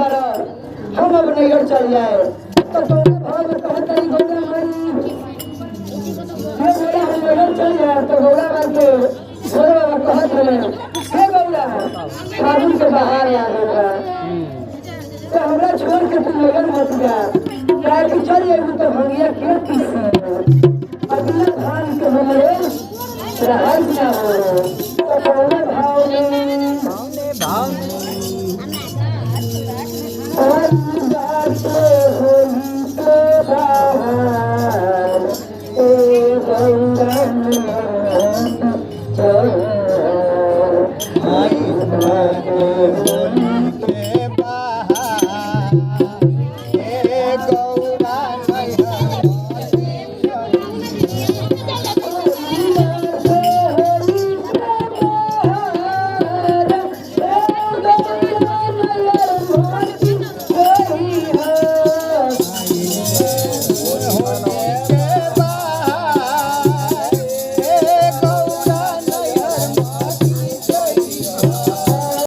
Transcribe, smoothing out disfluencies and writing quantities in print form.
हम अब नगर चल जाए तो तोरे भाव में कहत नहीं गोला मारी ये गोला हम नगर चल जाए तो गोला मार के गोला बाबा कहत रहे हे गोला फागुन के बाहर आ गया तो हमरा छोड़ के तुम नगर मत जा क्या कि चल जाए तो भंगिया के किसी अगला धान के हमरे रहल ना हो तो गोला भाव में भाव और बात होली नमस्ते